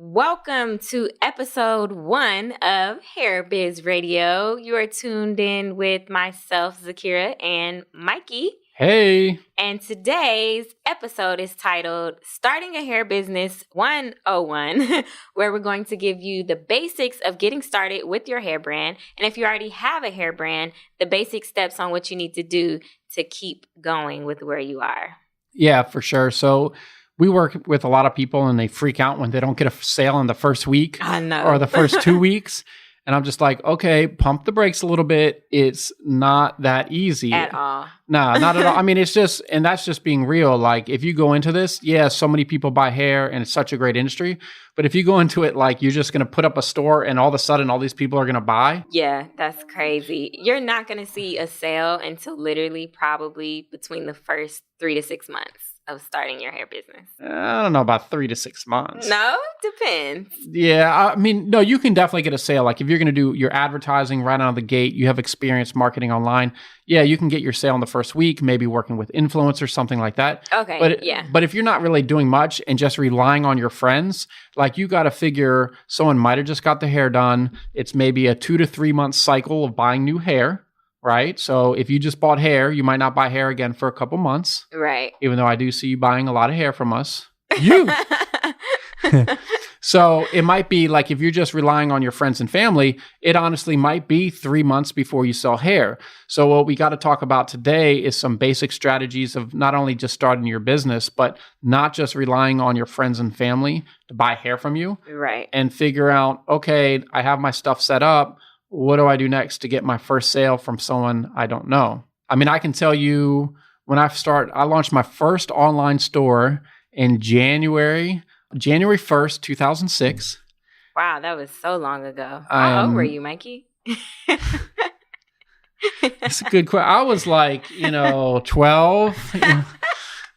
Welcome to episode 1 of Hair Biz Radio. You are tuned in with myself, Zakiyrah, and Mikey. Hey. And today's episode is titled Starting a Hair Business 101, where we're going to give you the basics of getting started with your hair brand. And if you already have a hair brand, the basic steps on what you need to do to keep going with where you are. Yeah, for sure. So we work with a lot of people and they freak out when they don't get a sale in the first week or the first 2 weeks. And I'm just like, okay, pump the brakes a little bit. It's not that easy. At all. No, not at all. I mean, it's just, and that's just being real. Like if you go into this, yeah, so many people buy hair and it's such a great industry. But if you go into it like you're just going to put up a store and all of a sudden all these people are going to buy. Yeah, that's crazy. You're not going to see a sale until literally probably between the first 3 to 6 months of starting your hair business. I don't know about 3 to 6 months. No, depends. Yeah, I mean, no, you can definitely get a sale. Like if you're going to do your advertising right out of the gate, you have experience marketing online. Yeah, you can get your sale in the first week, maybe working with influencers, something like that. Okay, But if you're not really doing much and just relying on your friends, like you got to figure someone might have just got the hair done. It's maybe a 2 to 3 month cycle of buying new hair. Right? So if you just bought hair, you might not buy hair again for a couple months. Right. Even though I do see you buying a lot of hair from us. You! So it might be like if you're just relying on your friends and family, it honestly might be 3 months before you sell hair. So what we got to talk about today is some basic strategies of not only just starting your business, but not just relying on your friends and family to buy hair from you. Right. And figure out, okay, I have my stuff set up. What do I do next to get my first sale from someone I don't know? I mean, I can tell you when I launched my first online store in January 1st, 2006. Wow, that was so long ago. How old were you, Mikey? It's a good question. I was like, 12.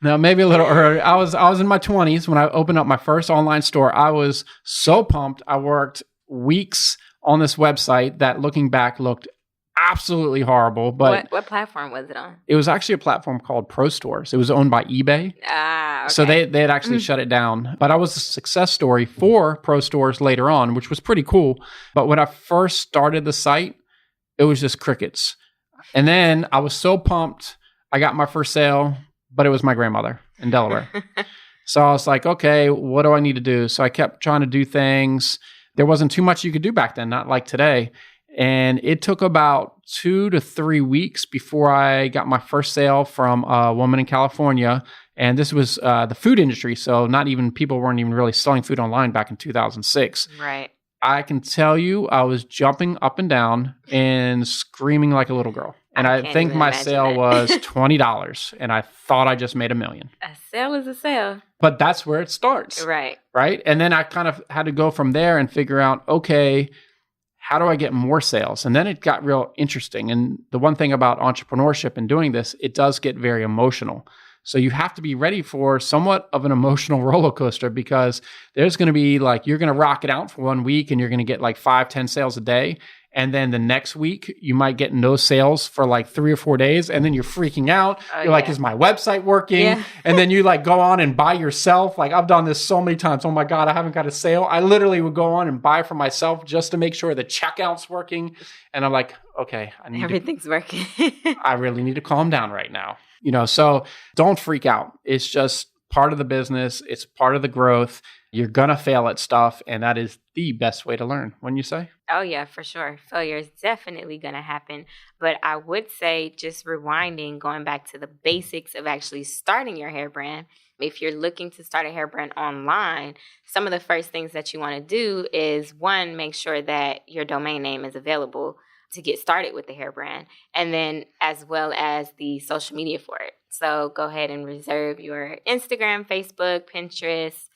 No, maybe a little earlier. I was in my 20s when I opened up my first online store. I was so pumped. I worked weeks on this website that looking back looked absolutely horrible. But what platform was it on? It was actually a platform called Pro Stores. It was owned by eBay. Okay. So they had actually shut it down. But I was a success story for Pro Stores later on, which was pretty cool. But when I first started the site, it was just crickets. And then I was so pumped. I got my first sale, but it was my grandmother in Delaware. So I was like, okay, what do I need to do? So I kept trying to do things. There wasn't too much you could do back then, not like today. And it took about 2 to 3 weeks before I got my first sale from a woman in California. And this was the food industry. So people weren't even really selling food online back in 2006. Right. I can tell you I was jumping up and down and screaming like a little girl. And I think my sale was $20. And I thought I just made $1 million. A sale is a sale. But that's where it starts. Right. Right. And then I kind of had to go from there and figure out, okay, how do I get more sales? And then it got real interesting. And the one thing about entrepreneurship and doing this, it does get very emotional. So you have to be ready for somewhat of an emotional roller coaster because there's going to be like, you're going to rock it out for 1 week and you're going to get like 5-10 sales a day. And then the next week, you might get no sales for like 3 or 4 days. And then you're freaking out. You're like, is my website working? Yeah. And then you like go on and buy yourself. Like I've done this so many times. Oh my God, I haven't got a sale. I literally would go on and buy for myself just to make sure the checkout's working. And I'm like, okay, everything's working. I really need to calm down right now. So don't freak out. It's just part of the business. It's part of the growth. You're going to fail at stuff. And that is the best way to learn, wouldn't you say? Oh, yeah, for sure. Failure is definitely going to happen. But I would say just rewinding, going back to the basics of actually starting your hair brand. If you're looking to start a hair brand online, some of the first things that you want to do is, one, make sure that your domain name is available to get started with the hair brand, and then as well as the social media for it. So go ahead and reserve your Instagram, Facebook, Pinterest,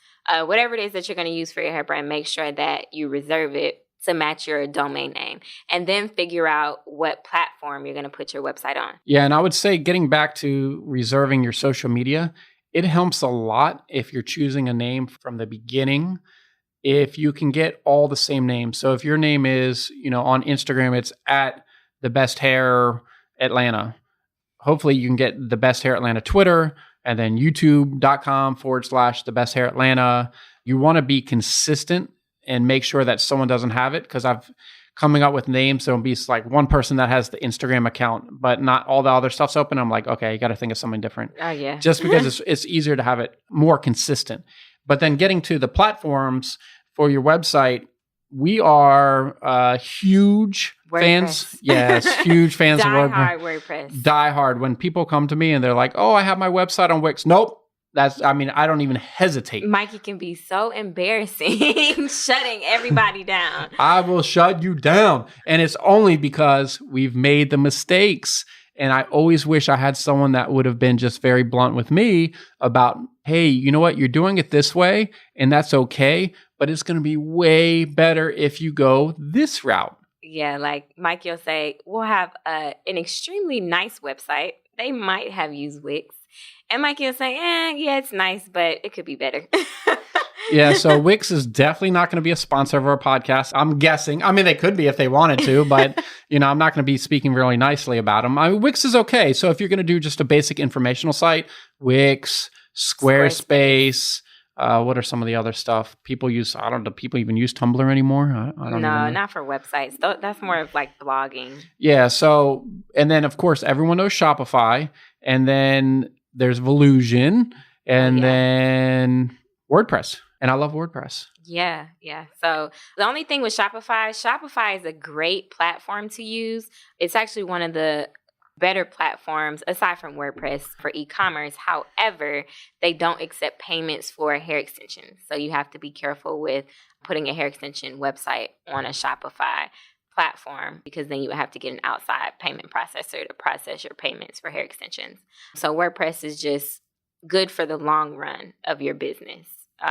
whatever it is that you're going to use for your hair brand. Make sure that you reserve it to match your domain name, and then figure out what platform you're going to put your website on. Yeah, and I would say getting back to reserving your social media, it helps a lot if you're choosing a name from the beginning. If you can get all the same names. So if your name is, on Instagram, it's at the best hair Atlanta. Hopefully you can get the best hair Atlanta Twitter, and then youtube.com/the best hair Atlanta. You want to be consistent and make sure that someone doesn't have it, because I've coming up with names. There'll be like one person that has the Instagram account, but not all the other stuff's open. I'm like, okay, you got to think of something different. Oh, yeah. Just because it's easier to have it more consistent. But then getting to the platforms for your website, we are huge fans. Yes, huge fans of WordPress. Die hard. When people come to me and they're like, oh, I have my website on Wix. Nope. I don't even hesitate. Mikey can be so embarrassing, shutting everybody down. I will shut you down. And it's only because we've made the mistakes. And I always wish I had someone that would have been just very blunt with me about, hey, you know what? You're doing it this way, and that's okay. But it's going to be way better if you go this route. Yeah, like Mikey will say, we'll have an extremely nice website. They might have used Wix. And Mikey will say, yeah, it's nice, but it could be better. Yeah, so Wix is definitely not going to be a sponsor of our podcast, I'm guessing. I mean, they could be if they wanted to, but I'm not going to be speaking really nicely about them. Wix is okay. So if you're going to do just a basic informational site, Wix, Squarespace, what are some of the other stuff people use? I don't know. Do people even use Tumblr anymore? I don't know. No, not for websites. That's more of like blogging. Yeah. So, and then of course, everyone knows Shopify, and then there's Volusion, and then WordPress. And I love WordPress. Yeah. So the only thing with Shopify is a great platform to use. It's actually one of the better platforms aside from WordPress for e-commerce. However, they don't accept payments for hair extensions. So you have to be careful with putting a hair extension website on a Shopify platform, because then you would have to get an outside payment processor to process your payments for hair extensions. So WordPress is just good for the long run of your business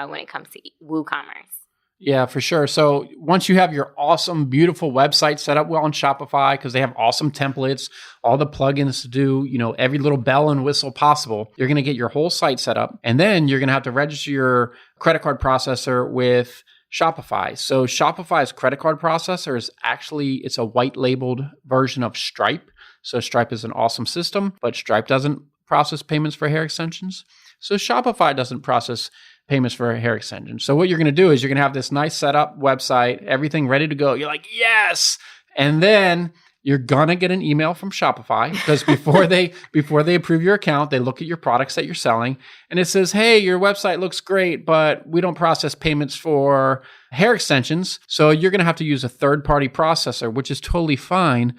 when it comes to WooCommerce. Yeah, for sure. So once you have your awesome, beautiful website set up well on Shopify, because they have awesome templates, all the plugins to do, every little bell and whistle possible, you're going to get your whole site set up. And then you're going to have to register your credit card processor with Shopify. So Shopify's credit card processor is it's a white labeled version of Stripe. So Stripe is an awesome system, but Stripe doesn't process payments for hair extensions. So Shopify doesn't process payments for hair extensions. So what you're going to do is you're going to have this nice setup website, everything ready to go. You're like, yes. And then you're going to get an email from Shopify, because before they approve your account, they look at your products that you're selling, and it says, hey, your website looks great, but we don't process payments for hair extensions. So you're going to have to use a third-party processor, which is totally fine.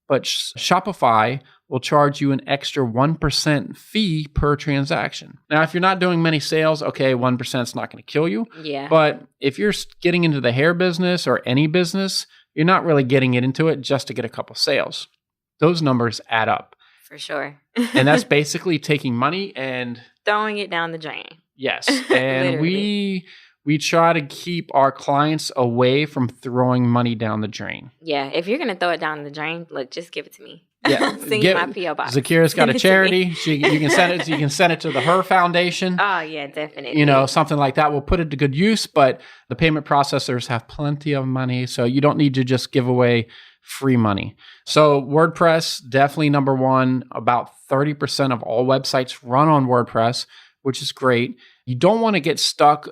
But Shopify will charge you an extra 1% fee per transaction. Now, if you're not doing many sales, okay, 1% is not going to kill you. Yeah. But if you're getting into the hair business or any business, you're not really getting into it just to get a couple sales. Those numbers add up. For sure. And that's basically taking money and throwing it down the drain. Yes. And we try to keep our clients away from throwing money down the drain. Yeah. If you're going to throw it down the drain, look, just give it to me. Yeah. Send you my P.O. box. Zakiyrah's got a charity. You can send it to the Her Foundation. Oh, yeah, definitely. Something like that. We'll put it to good use, but the payment processors have plenty of money, so you don't need to just give away free money. So WordPress, definitely number one. About 30% of all websites run on WordPress, which is great. You don't want to get stuck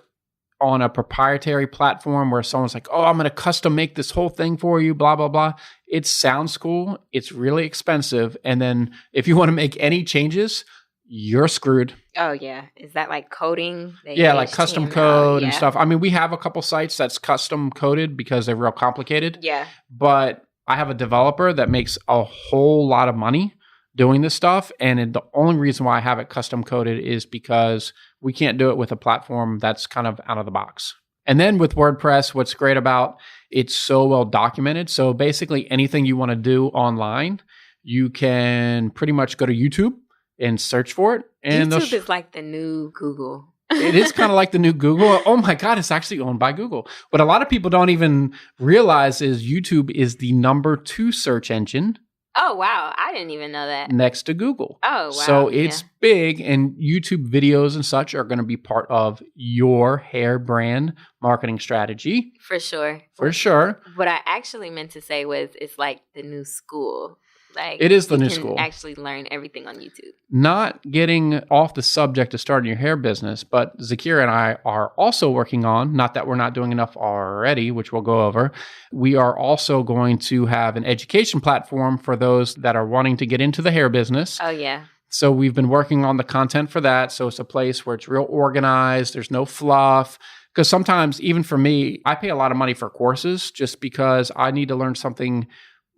on a proprietary platform where someone's like, oh, I'm going to custom make this whole thing for you, blah, blah, blah. It sounds cool. It's really expensive. And then if you want to make any changes, you're screwed. Oh, yeah. Is that like coding? Yeah, like custom code and stuff. I mean, we have a couple sites that's custom coded because they're real complicated. Yeah. But I have a developer that makes a whole lot of money doing this stuff. And the only reason why I have it custom coded is because we can't do it with a platform that's kind of out of the box. And then with WordPress, what's great about it's so well documented. So basically anything you want to do online, you can pretty much go to YouTube and search for it. And YouTube is like the new Google. It is kind of like the new Google. Oh my God, it's actually owned by Google. What a lot of people don't even realize is YouTube is the number 2 search engine. Oh, wow. I didn't even know that. Next to Google. Oh, wow. So it's big, and YouTube videos and such are going to be part of your hair brand marketing strategy. For sure. For sure. What I actually meant to say was it's like the new school. Like, it is the new you school. can actually learn everything on YouTube. Not getting off the subject of starting your hair business, but Zakiyrah and I are also working on, not that we're not doing enough already, which we'll go over. We are also going to have an education platform for those that are wanting to get into the hair business. Oh, yeah. So we've been working on the content for that. So it's a place where it's real organized. There's no fluff. Because sometimes, even for me, I pay a lot of money for courses just because I need to learn something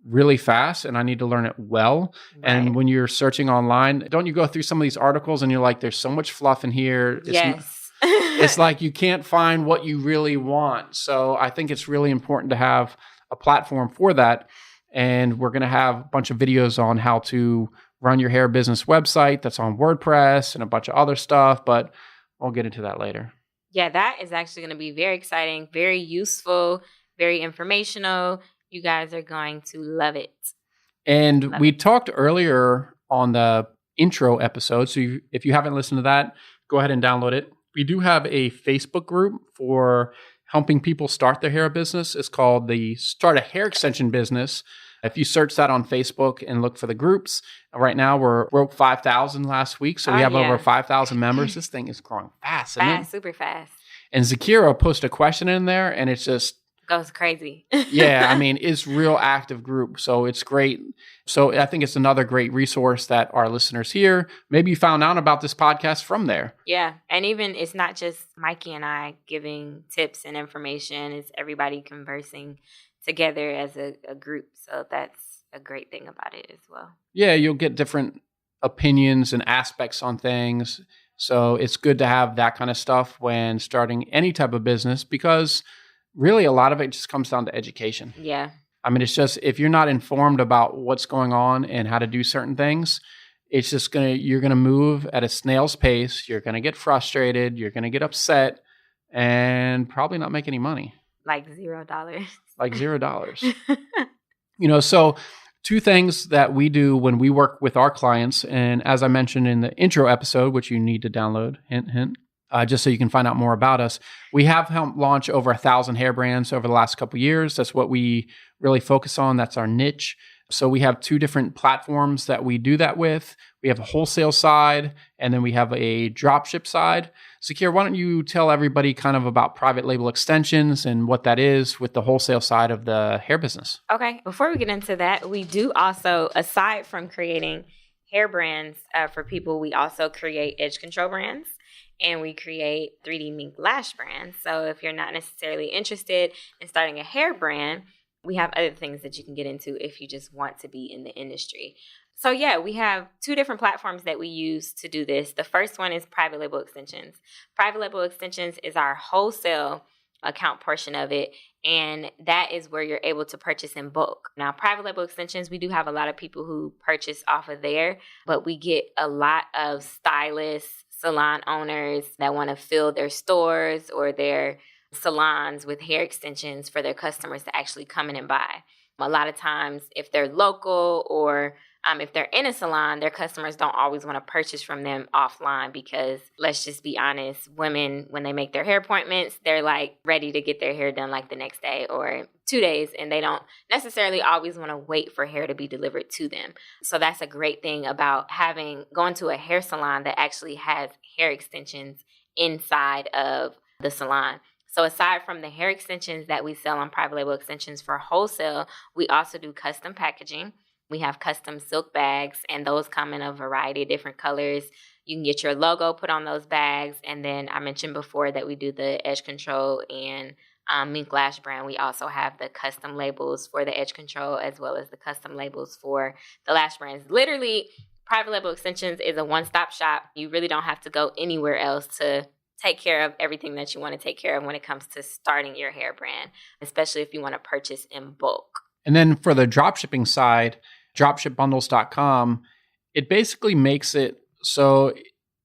really fast and I need to learn it well. Right. And when you're searching online, don't you go through some of these articles and you're like, there's so much fluff in here. Yes. It's like you can't find what you really want. So I think it's really important to have a platform for that. And we're going to have a bunch of videos on how to run your hair business website that's on WordPress and a bunch of other stuff, but we'll get into that later. Yeah, that is actually going to be very exciting, very useful, very informational. You guys are going to love it. And we talked earlier on the intro episode, so if you haven't listened to that, go ahead and download it. We do have a Facebook group for helping people start their hair business. It's called the Start a Hair Extension Business. If you search that on Facebook and look for the groups, right now we're broke 5,000 last week. So we have over 5,000 members. This thing is growing fast, isn't it? Super fast. And Zakiyrah posted a question in there and it's just goes crazy. Yeah, I mean, it's real active group. So it's great. So I think it's another great resource that our listeners here, maybe you found out about this podcast from there. Yeah. And even it's not just Mikey and I giving tips and information. It's everybody conversing together as a group. So that's a great thing about it as well. Yeah, you'll get different opinions and aspects on things. So it's good to have that kind of stuff when starting any type of business because really a lot of it just comes down to education. Yeah. I mean, it's just if you're not informed about what's going on and how to do certain things, it's just you're going to move at a snail's pace. You're going to get frustrated. You're going to get upset and probably not make any money. Like $0. Like $0. So two things that we do when we work with our clients, and as I mentioned in the intro episode, which you need to download, hint, hint, just so you can find out more about us, we have helped launch over 1,000 hair brands over the last couple of years. That's what we really focus on. That's our niche. So we have two different platforms that we do that with. We have a wholesale side, and then we have a dropship side. Zakiyrah, why don't you tell everybody kind of about private label extensions and what that is with the wholesale side of the hair business? Okay. Before we get into that, we do also, aside from creating hair brands for people, we also create edge control brands. And we create 3D mink lash brands. So if you're not necessarily interested in starting a hair brand, we have other things that you can get into if you just want to be in the industry. So yeah, we have two different platforms that we use to do this. The first one is private label extensions. Private label extensions is our wholesale account portion of it. And that is where you're able to purchase in bulk. Now, private label extensions, we do have a lot of people who purchase off of there, but we get a lot of stylists, salon owners that want to fill their stores or their salons with hair extensions for their customers to actually come in and buy. A lot of times, if they're local or if they're in a salon, their customers don't always want to purchase from them offline because, let's just be honest, women, when they make their hair appointments, they're like ready to get their hair done like the next day or 2 days, and they don't necessarily always want to wait for hair to be delivered to them. So that's a great thing about going to a hair salon that actually has hair extensions inside of the salon. So aside from the hair extensions that we sell on private label extensions for wholesale, we also do custom packaging. We have custom silk bags, and those come in a variety of different colors. You can get your logo put on those bags. And then I mentioned before that we do the edge control and mink lash brand. We also have the custom labels for the edge control as well as the custom labels for the lash brands. Literally, private label extensions is a one-stop shop. You really don't have to go anywhere else to take care of everything that you want to take care of when it comes to starting your hair brand, especially if you want to purchase in bulk. And then for the dropshipping side, dropshipbundles.com, it basically makes it so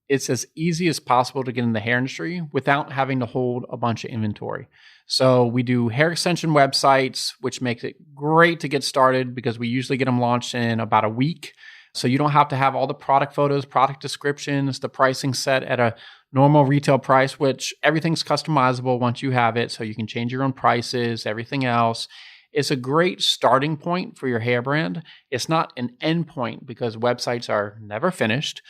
it's as easy as possible to get in the hair industry without having to hold a bunch of inventory. So we do hair extension websites, which makes it great to get started because we usually get them launched in about a week. So you don't have to have all the product photos, product descriptions, the pricing set at a normal retail price, which everything's customizable once you have it. So you can change your own prices, everything else. It's a great starting point for your hair brand. It's not an end point because websites are never finished.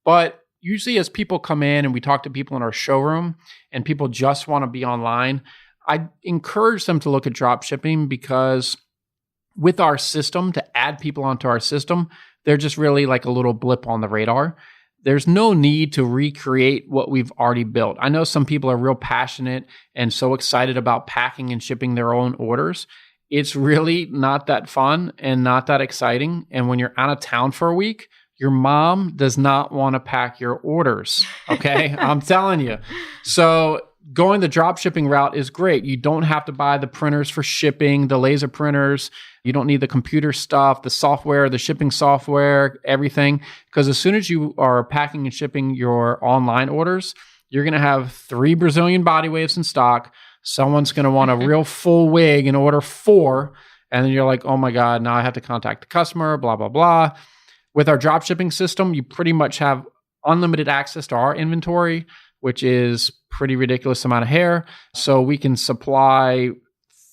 But usually as people come in and we talk to people in our showroom and people just want to be online, I encourage them to look at drop shipping because with our system, to add people onto our system, they're just really like a little blip on the radar. There's no need to recreate what we've already built. I know some people are real passionate and so excited about packing and shipping their own orders. It's really not that fun and not that exciting. And when you're out of town for a week, your mom does not want to pack your orders. Okay. I'm telling you. So going the drop shipping route is great. You don't have to buy the printers for shipping, the laser printers. You don't need the computer stuff, the software, the shipping software, everything. Because as soon as you are packing and shipping your online orders, you're going to have 3 Brazilian body waves in stock. Someone's going to want a real full wig and order 4. And then you're like, oh my God, now I have to contact the customer, blah, blah, blah. With our drop shipping system, you pretty much have unlimited access to our inventory, which is pretty ridiculous amount of hair. So we can supply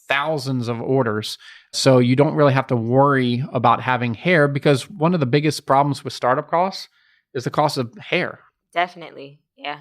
thousands of orders. So you don't really have to worry about having hair because one of the biggest problems with startup costs is the cost of hair. Definitely. Yeah.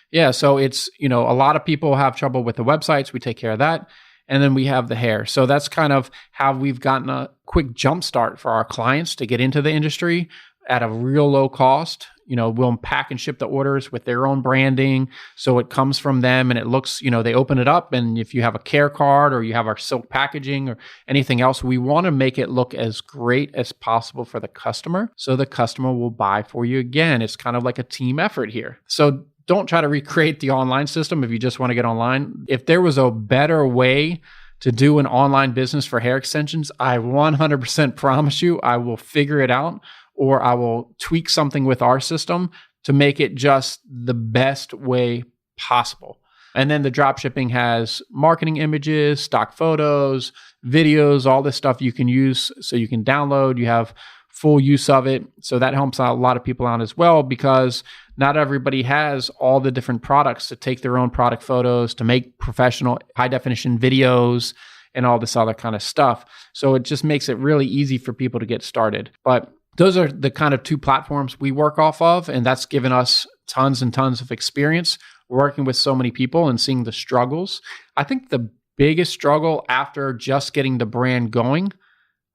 Yeah. So it's, a lot of people have trouble with the websites. We take care of that. And then we have the hair. So that's kind of how we've gotten a quick jump start for our clients to get into the industry at a real low cost. We'll pack and ship the orders with their own branding. So it comes from them and it looks, they open it up. And if you have a care card or you have our silk packaging or anything else, we want to make it look as great as possible for the customer. So the customer will buy for you again. It's kind of like a team effort here. So don't try to recreate the online system if you just want to get online. If there was a better way to do an online business for hair extensions, I 100% promise you I will figure it out, or I will tweak something with our system to make it just the best way possible. And then the drop shipping has marketing images, stock photos, videos, all this stuff you can use so you can download. You have full use of it. So that helps out a lot of people out as well because not everybody has all the different products to take their own product photos, to make professional high definition videos and all this other kind of stuff. So it just makes it really easy for people to get started. But those are the kind of 2 platforms we work off of. And that's given us tons and tons of experience working with so many people and seeing the struggles. I think the biggest struggle after just getting the brand going,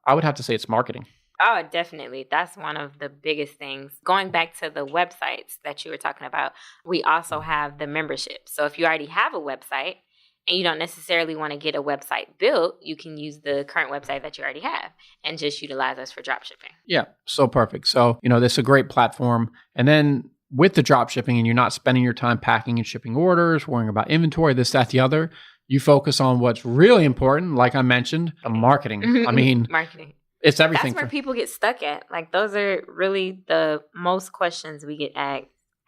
I would have to say it's marketing. Oh, definitely. That's one of the biggest things. Going back to the websites that you were talking about, we also have the membership. So if you already have a website and you don't necessarily want to get a website built, you can use the current website that you already have and just utilize us for drop shipping. Yeah, so perfect. So, this is a great platform. And then with the drop shipping and you're not spending your time packing and shipping orders, worrying about inventory, this, that, the other, you focus on what's really important, like I mentioned, marketing. Marketing. It's everything. That's where people get stuck at. Like those are really the most questions we get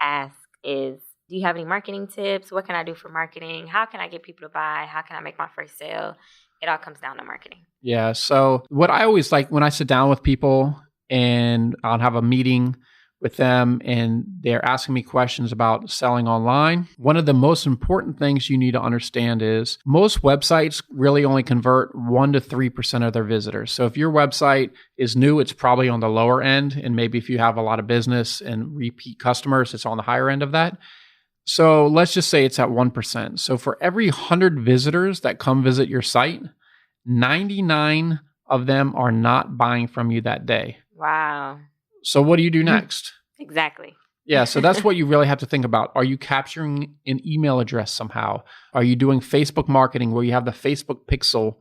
asked is, do you have any marketing tips? What can I do for marketing? How can I get people to buy? How can I make my first sale? It all comes down to marketing. Yeah. So what I always like when I sit down with people and I'll have a meeting with them and they're asking me questions about selling online, one of the most important things you need to understand is most websites really only convert 1 to 3% of their visitors. So if your website is new, it's probably on the lower end. And maybe if you have a lot of business and repeat customers, it's on the higher end of that. So let's just say it's at 1%. So for every 100 visitors that come visit your site, 99 of them are not buying from you that day. Wow. So what do you do next? Exactly. Yeah, so that's what you really have to think about. Are you capturing an email address somehow? Are you doing Facebook marketing where you have the Facebook pixel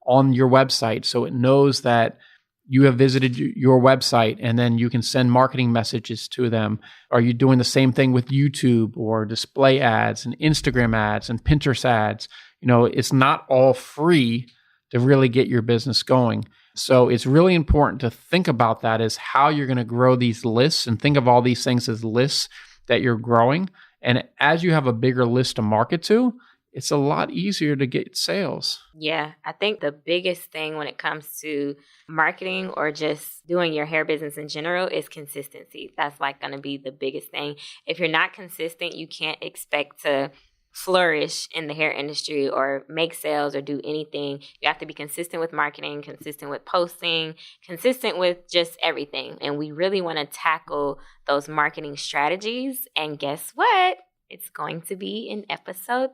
on your website so it knows that you have visited your website and then you can send marketing messages to them? Are you doing the same thing with YouTube or display ads and Instagram ads and Pinterest ads? It's not all free to really get your business going. So it's really important to think about that as how you're going to grow these lists and think of all these things as lists that you're growing. And as you have a bigger list to market to, it's a lot easier to get sales. Yeah, I think the biggest thing when it comes to marketing or just doing your hair business in general is consistency. That's like going to be the biggest thing. If you're not consistent, you can't expect to flourish in the hair industry or make sales or do anything, you have to be consistent with marketing, consistent with posting, consistent with just everything. And we really want to tackle those marketing strategies. And guess what? It's going to be in episode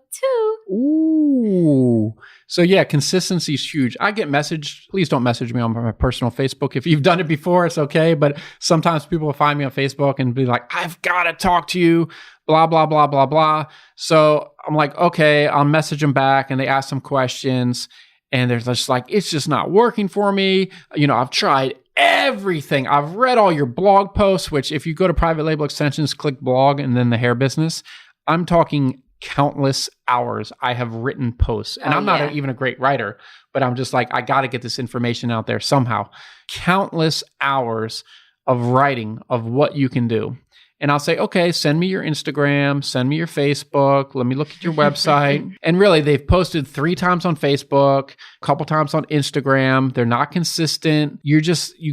2. Ooh. So yeah, consistency is huge. I get messaged. Please don't message me on my personal Facebook. If you've done it before, it's okay. But sometimes people will find me on Facebook and be like, I've got to talk to you, blah, blah, blah, blah, blah. So I'm like, okay, I'll message them back and they ask some questions and they're just like, it's just not working for me. I've tried everything. I've read all your blog posts, which if you go to Private Label Extensions, click blog and then the hair business, I'm talking countless hours I have written posts. And I'm not even a great writer, but I'm just like, I got to get this information out there somehow. Countless hours of writing of what you can do. And I'll say, okay, send me your Instagram, send me your Facebook, let me look at your website. And really, they've posted 3 times on Facebook, a couple times on Instagram. They're not consistent. You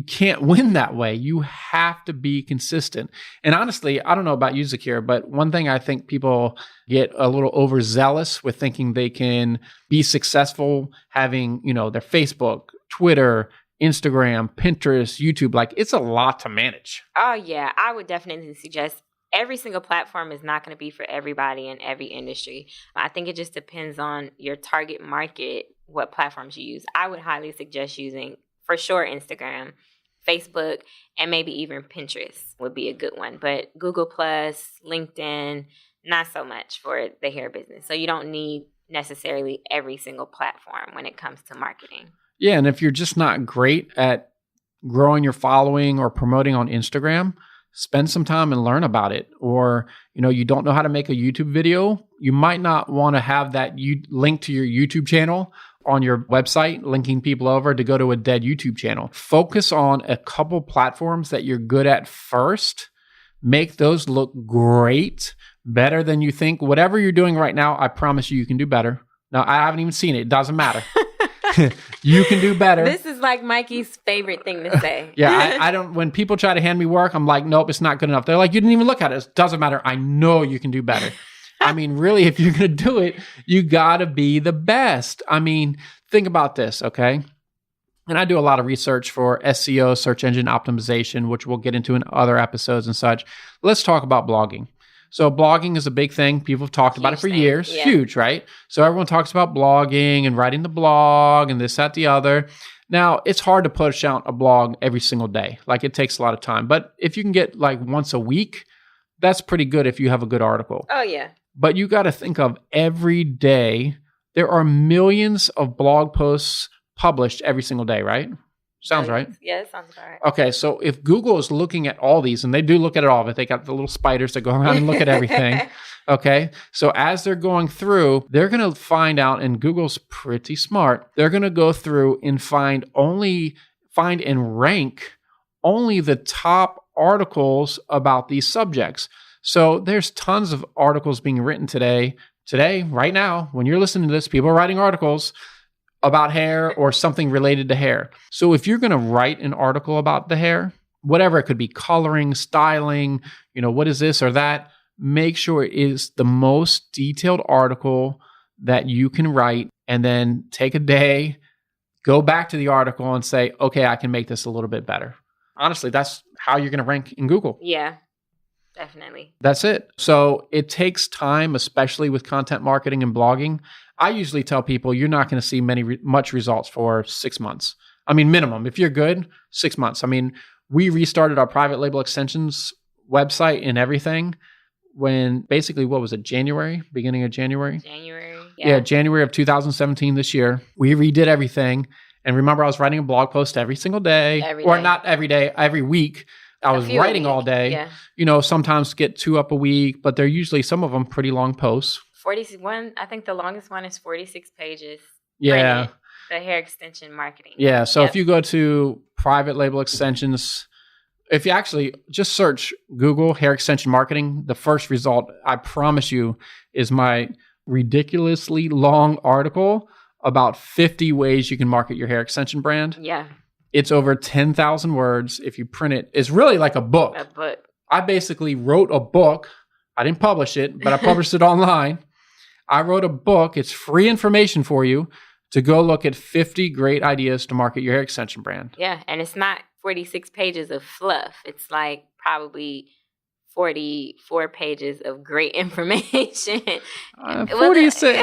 can't win that way. You have to be consistent. And honestly, I don't know about you, Zakiyrah, but one thing I think people get a little overzealous with thinking they can be successful having, their Facebook, Twitter, Instagram, Pinterest, YouTube, like it's a lot to manage. Oh yeah, I would definitely suggest every single platform is not going to be for everybody in every industry. I think it just depends on your target market, what platforms you use. I would highly suggest using, for sure, Instagram, Facebook, and maybe even Pinterest would be a good one. But Google+, LinkedIn, not so much for the hair business. So you don't need necessarily every single platform when it comes to marketing. Yeah, and if you're just not great at growing your following or promoting on Instagram, spend some time and learn about it. Or, you don't know how to make a YouTube video, you might not want to have that link to your YouTube channel on your website, linking people over to go to a dead YouTube channel. Focus on a couple platforms that you're good at first. Make those look great, better than you think. Whatever you're doing right now, I promise you can do better. Now, I haven't even seen it. It doesn't matter. You can do better. This is like Mikey's favorite thing to say. Yeah, I don't, when people try to hand me work, I'm like, nope, it's not good enough. They're like, you didn't even look at it. It doesn't matter. I know you can do better. I mean, really, if you're going to do it, you got to be the best. I mean, think about this, okay? And I do a lot of research for SEO, search engine optimization, which we'll get into in other episodes and such. Let's talk about blogging. So blogging is a big thing. People have talked about it for years. Yeah. Huge, right? So everyone talks about blogging and writing the blog and this, that, the other. Now, it's hard to push out a blog every single day. Like, it takes a lot of time. But if you can get like once a week, that's pretty good if you have a good article. Oh, yeah. But you got to think of every day. There are millions of blog posts published every single day, right? Sounds right. Yeah, it sounds about right. Okay, so if Google is looking at all these, and they do look at all of it, they got the little spiders that go around and look at everything. Okay, so as they're going through, they're going to find out, and Google's pretty smart, they're going to go through and find and rank only the top articles about these subjects. So there's tons of articles being written today, right now, when you're listening to this, people are writing articles about hair or something related to hair. So if you're going to write an article about the hair, whatever it could be, coloring, styling, what is this or that, make sure it is the most detailed article that you can write, and then take a day, go back to the article and say, okay, I can make this a little bit better. Honestly, that's how you're going to rank in Google. Yeah, definitely. That's it. So it takes time, especially with content marketing and blogging. I usually tell people you're not going to see much results for 6 months. I mean, minimum. If you're good, 6 months. I mean, we restarted our private label extensions website and everything when basically, what was it, January? Beginning of January? January. Yeah, January of 2017 this year. We redid everything. And remember, I was writing a blog post every single day. Or not every day, every week. I was writing all day. Yeah. Sometimes get 2 up a week, but they're usually, some of them, pretty long posts. 41, I think the longest one is 46 pages. Yeah. Printed, the hair extension marketing. Yeah. So if you go to private label extensions, if you actually just search Google hair extension marketing, the first result, I promise you, is my ridiculously long article about 50 ways you can market your hair extension brand. Yeah. It's over 10,000 words. If you print it, it's really like a book. A book. I basically wrote a book. I didn't publish it, but I published it online I wrote a book. It's free information for you to go look at 50 great ideas to market your hair extension brand. Yeah, and it's not 46 pages of fluff. It's like probably 44 pages of great information. 46.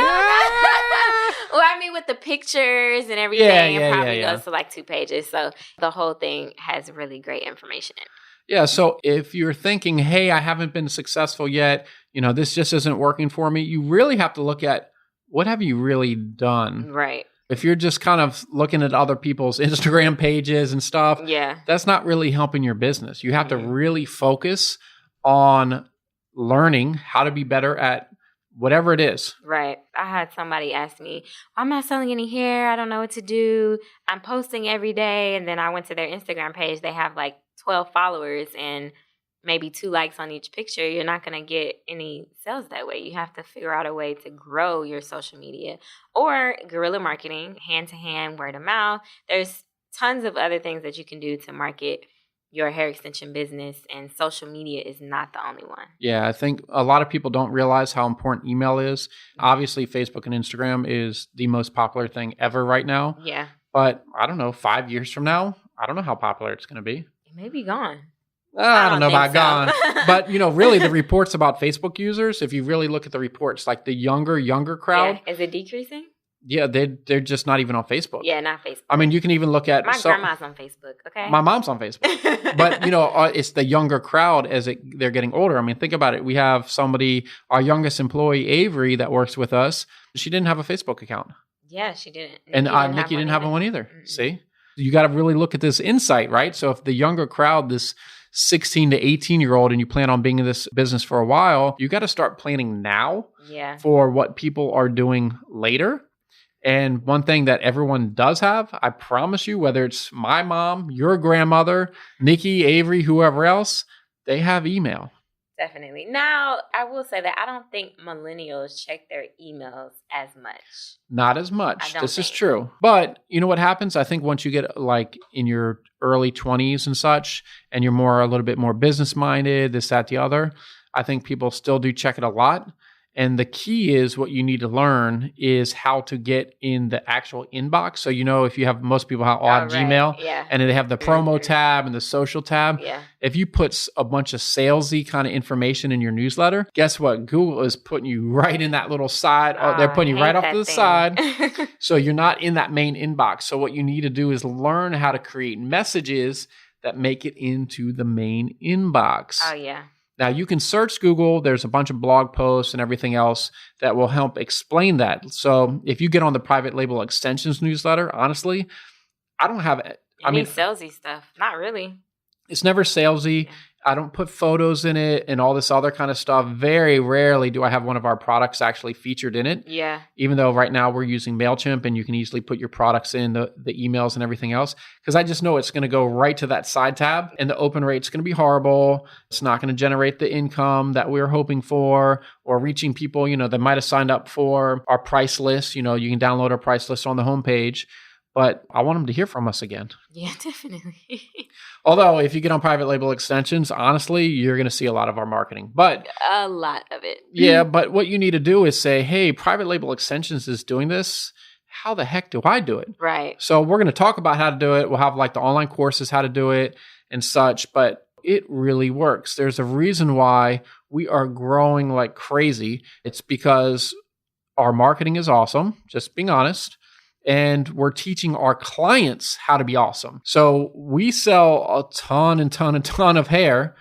Well, I mean, with the pictures and everything, it probably goes to like 2 pages. So the whole thing has really great information in it. Yeah, so if you're thinking, hey, I haven't been successful yet, this just isn't working for me, you really have to look at what have you really done? Right. If you're just kind of looking at other people's Instagram pages and stuff, that's not really helping your business. You have to really focus on learning how to be better at whatever it is. Right. I had somebody ask me, I'm not selling any hair. I don't know what to do. I'm posting every day. And then I went to their Instagram page. They have like 12 followers and maybe 2 likes on each picture. You're not going to get any sales that way. You have to figure out a way to grow your social media or guerrilla marketing, hand-to-hand, word of mouth. There's tons of other things that you can do to market your hair extension business, and social media is not the only one. Yeah, I think a lot of people don't realize how important email is. Obviously, Facebook and Instagram is the most popular thing ever right now. Yeah. But I don't know, 5 years from now, I don't know how popular it's going to be. It may be gone. I don't know about gone. But, really, the reports about Facebook users, if you really look at the reports, like the younger crowd. Yeah. Is it decreasing? Yeah, they're just not even on Facebook. Yeah, not Facebook. I mean, you can even look at... My grandma's on Facebook, okay? My mom's on Facebook. But, it's the younger crowd as they're getting older. I mean, think about it. We have somebody, our youngest employee, Avery, that works with us. She didn't have a Facebook account. Yeah, she didn't. And Nikki didn't have one either. Mm-hmm. See? You got to really look at this insight, right? So if the younger crowd, this 16 to 18-year-old, and you plan on being in this business for a while, you got to start planning now for what people are doing later. And one thing that everyone does have, I promise you, whether it's my mom, your grandmother, Nikki, Avery, whoever else, they have email. Definitely. Now, I will say that I don't think millennials check their emails as much. Not as much. This is true. But you know what happens? I think once you get like in your early 20s and such, and you're a little bit more business-minded, this, that, the other, I think people still do check it a lot. And the key is what you need to learn is how to get in the actual inbox. So, if you have most people all have Gmail and they have the promo tab and the social tab. Yeah. If you put a bunch of salesy kind of information in your newsletter, guess what? Google is putting you right in that little side. They're putting you right off to the side. So you're not in that main inbox. So what you need to do is learn how to create messages that make it into the main inbox. Oh, yeah. Now, you can search Google. There's a bunch of blog posts and everything else that will help explain that. So if you get on the private label extensions newsletter, honestly, I don't have it. Any salesy stuff. Not really. It's never salesy. I don't put photos in it and all this other kind of stuff. Very rarely do I have one of our products actually featured in it. Yeah. Even though right now we're using MailChimp and you can easily put your products in the emails and everything else. Because I just know it's going to go right to that side tab and the open rate's going to be horrible. It's not going to generate the income that we're hoping for or reaching people, that might have signed up for our price list. You can download our price list on the homepage. But I want them to hear from us again. Yeah, definitely. Although, if you get on private label extensions, honestly, you're going to see a lot of our marketing. But a lot of it. Yeah, but what you need to do is say, hey, private label extensions is doing this. How the heck do I do it? Right. So we're going to talk about how to do it. We'll have like the online courses, how to do it and such. But it really works. There's a reason why we are growing like crazy. It's because our marketing is awesome, just being honest. And we're teaching our clients how to be awesome. So we sell a ton of hair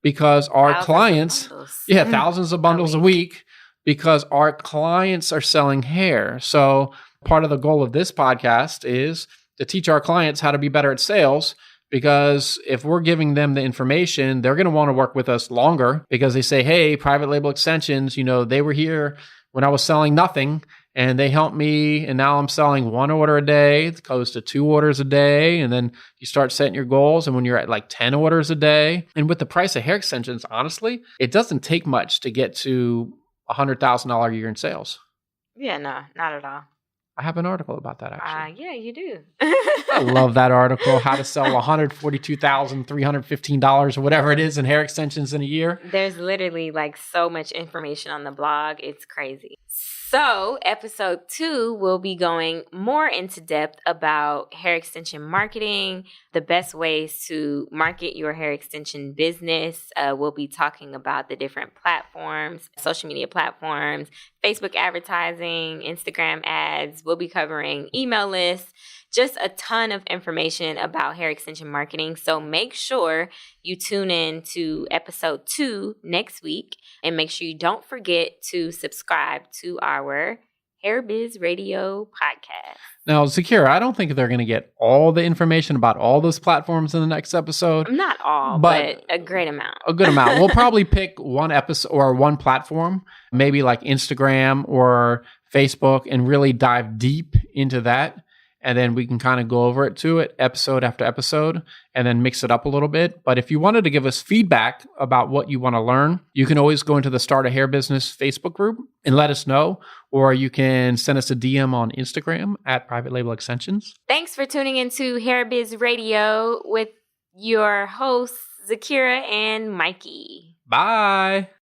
because our clients, thousands of bundles a week because our clients are selling hair. So part of the goal of this podcast is to teach our clients how to be better at sales, because if we're giving them the information, they're going to want to work with us longer because they say, hey, private label extensions, they were here when I was selling nothing. And they helped me, and now I'm selling 1 order a day. It goes to 2 orders a day, and then you start setting your goals, and when you're at like 10 orders a day, and with the price of hair extensions, honestly, it doesn't take much to get to $100,000 a year in sales. Yeah, no, not at all. I have an article about that, actually. Yeah, you do. I love that article, how to sell $142,315 or whatever it is in hair extensions in a year. There's literally like so much information on the blog. It's crazy. So, episode 2 will be going more into depth about hair extension marketing, the best ways to market your hair extension business. We'll be talking about the different platforms, social media platforms, Facebook advertising, Instagram ads. We'll be covering email lists, just a ton of information about hair extension marketing. So make sure you tune in to episode 2 next week, and make sure you don't forget to subscribe to our Hair Biz Radio podcast. Now, Zakiyrah, I don't think they're going to get all the information about all those platforms in the next episode. Not all, but a great amount. A good amount. We'll probably pick one episode or one platform, maybe like Instagram or Facebook, and really dive deep into that. And then we can kind of go over it episode after episode, and then mix it up a little bit. But if you wanted to give us feedback about what you want to learn, you can always go into the Start a Hair Business Facebook group and let us know. Or you can send us a DM on Instagram at Private Label Extensions. Thanks for tuning into Hair Biz Radio with your hosts, Zakiyrah and Mikey. Bye.